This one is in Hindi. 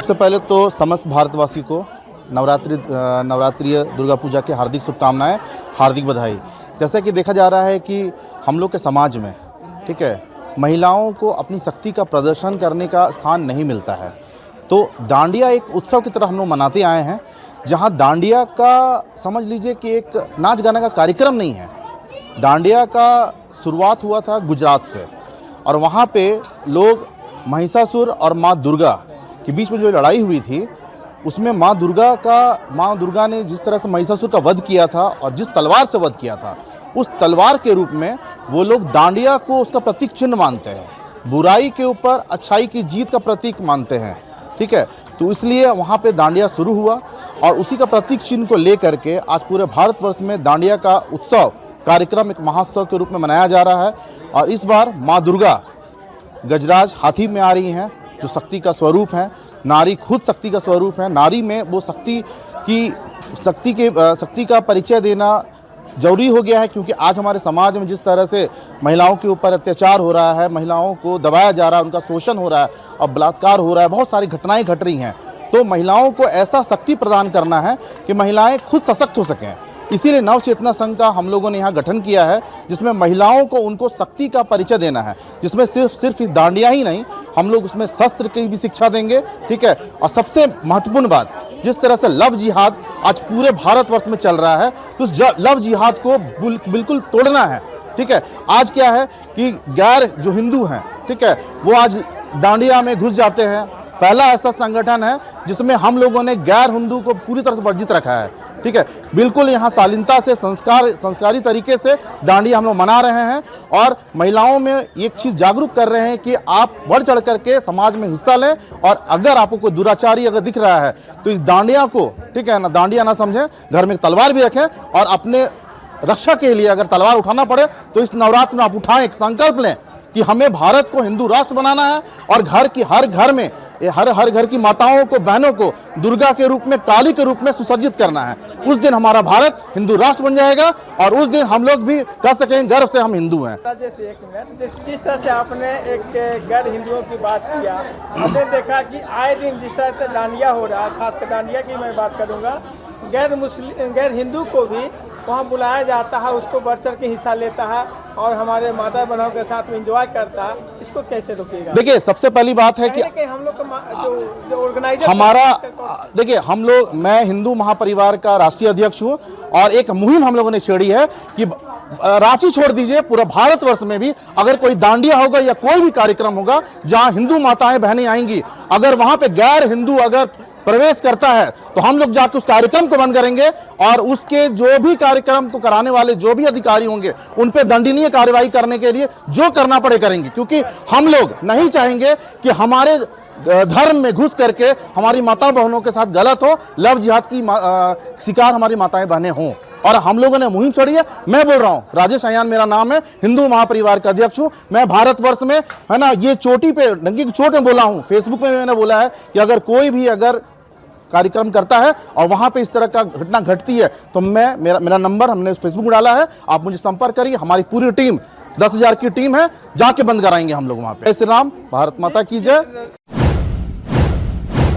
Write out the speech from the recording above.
सबसे पहले तो समस्त भारतवासी को नवरात्रि दुर्गा पूजा की हार्दिक शुभकामनाएं, हार्दिक बधाई। जैसा कि देखा जा रहा है कि हम लोग के समाज में, ठीक है, महिलाओं को अपनी शक्ति का प्रदर्शन करने का स्थान नहीं मिलता है। तो डांडिया एक उत्सव की तरह हम लोग मनाते आए हैं, जहां डांडिया का समझ लीजिए कि एक नाच गाने का कार्यक्रम नहीं है। डांडिया का शुरुआत हुआ था गुजरात से, और वहाँ पे लोग महिषासुर और माँ दुर्गा के बीच में जो लड़ाई हुई थी, उसमें माँ दुर्गा ने जिस तरह से महिषासुर का वध किया था और जिस तलवार से वध किया था, उस तलवार के रूप में वो लोग डांडिया को उसका प्रतीक चिन्ह मानते हैं। बुराई के ऊपर अच्छाई की जीत का प्रतीक मानते हैं, ठीक है। तो इसलिए वहाँ पे डांडिया शुरू हुआ और उसी का प्रतीक चिन्ह को लेकर के आज पूरे भारतवर्ष में डांडिया का उत्सव कार्यक्रम एक महोत्सव के रूप में मनाया जा रहा है। और इस बार माँ दुर्गा गजराज हाथी में आ रही हैं, जो शक्ति का स्वरूप है। नारी खुद शक्ति का स्वरूप है। नारी में वो शक्ति का परिचय देना जरूरी हो गया है, क्योंकि आज हमारे समाज में जिस तरह से महिलाओं के ऊपर अत्याचार हो रहा है, महिलाओं को दबाया जा रहा है, उनका शोषण हो रहा है और बलात्कार हो रहा है, बहुत सारी घटनाएं घट रही हैं। तो महिलाओं को ऐसा शक्ति प्रदान करना है कि महिलाएं खुद सशक्त हो सकें। इसीलिए नव चेतना संघ का हम लोगों ने यहाँ गठन किया है, जिसमें महिलाओं को उनको शक्ति का परिचय देना है, जिसमें सिर्फ इस डांडिया ही नहीं, हम लोग उसमें शस्त्र की भी शिक्षा देंगे, ठीक है। और सबसे महत्वपूर्ण बात, जिस तरह से लव जिहाद आज पूरे भारतवर्ष में चल रहा है, तो उस लव जिहाद को बिल्कुल तोड़ना है, ठीक है। आज क्या है कि गैर जो हिंदू हैं, ठीक है, वो आज डांडिया में घुस जाते हैं। पहला ऐसा संगठन है जिसमें हम लोगों ने गैर हिंदू को पूरी तरह से वर्जित रखा है, ठीक है। बिल्कुल यहाँ शालीनता से संस्कारी तरीके से डांडिया हम लोग मना रहे हैं और महिलाओं में एक चीज़ जागरूक कर रहे हैं कि आप बढ़ चढ़ करके समाज में हिस्सा लें। और अगर आपको कोई दुराचारी अगर दिख रहा है तो इस डांडिया को, ठीक है ना, डांडिया ना समझें, घर में एक तलवार भी रखें और अपने रक्षा के लिए अगर तलवार उठाना पड़े तो इस नवरात्र में आप उठाएं, एक संकल्प लें कि हमें भारत को हिंदू राष्ट्र बनाना है और हर घर में हर घर की माताओं को, बहनों को दुर्गा के रूप में, काली के रूप में सुसज्जित करना है। उस दिन हमारा भारत हिंदू राष्ट्र बन जाएगा और उस दिन हम लोग भी कह सकेंगे गर्व से हम हिंदू हैं। जैसे एक मिनट, जिस तरह से आपने एक गैर हिंदुओं की बात किया, हमने देखा कि आए दिन जिस तरह से डांडिया हो रहा है, खासकर डांडिया की मैं बात करूँगा, गैर हिंदू को भी वहाँ बुलाया जाता है, उसको बढ़ चढ़ के हिस्सा लेता है और हमारे माता बहनों के साथ में एंजॉय करता है। इसको कैसे रोकेगा? देखिए, सबसे पहली बात है कि हम लोग जो ऑर्गेनाइजर हमारा, देखिए हम लोग, मैं हिंदू महापरिवार का राष्ट्रीय अध्यक्ष हूँ और एक मुहिम हम लोगों ने छेड़ी है कि रांची छोड़ दीजिए, पूरा भारतवर्ष में भी अगर कोई डांडिया होगा या कोई भी कार्यक्रम होगा जहाँ हिंदू माताएं बहनें आएंगी, अगर वहाँ पे गैर हिंदू अगर प्रवेश करता है तो हम लोग जाकर उस कार्यक्रम को बंद करेंगे और उसके जो भी कार्यक्रम को कराने वाले जो भी अधिकारी होंगे उन पे दंडनीय कार्रवाई करने के लिए जो करना पड़े करेंगे। क्योंकि हम लोग नहीं चाहेंगे कि हमारे धर्म में घुस करके हमारी माता बहनों के साथ गलत हो, लव जिहाद की शिकार हमारी माताएं बहनें हों। और हम लोगों ने मुहिम छोड़ी है। मैं बोल रहा हूँ, राजेश अयान मेरा नाम है, हिंदू महापरिवार का अध्यक्ष हूँ। मैं भारतवर्ष में, है ना, ये चोटी पे, डंकी की चोट में बोला हूँ, फेसबुक में मैंने बोला है कि अगर कोई भी अगर कार्यक्रम करता है और वहां पे इस तरह का घटना घटती है तो मेरा नंबर हमने फेसबुक में डाला है, आप मुझे संपर्क करिए। हमारी पूरी टीम 10,000 की टीम है, जाके बंद कराएंगे हम लोग वहां पे। श्री राम, भारत माता की जय।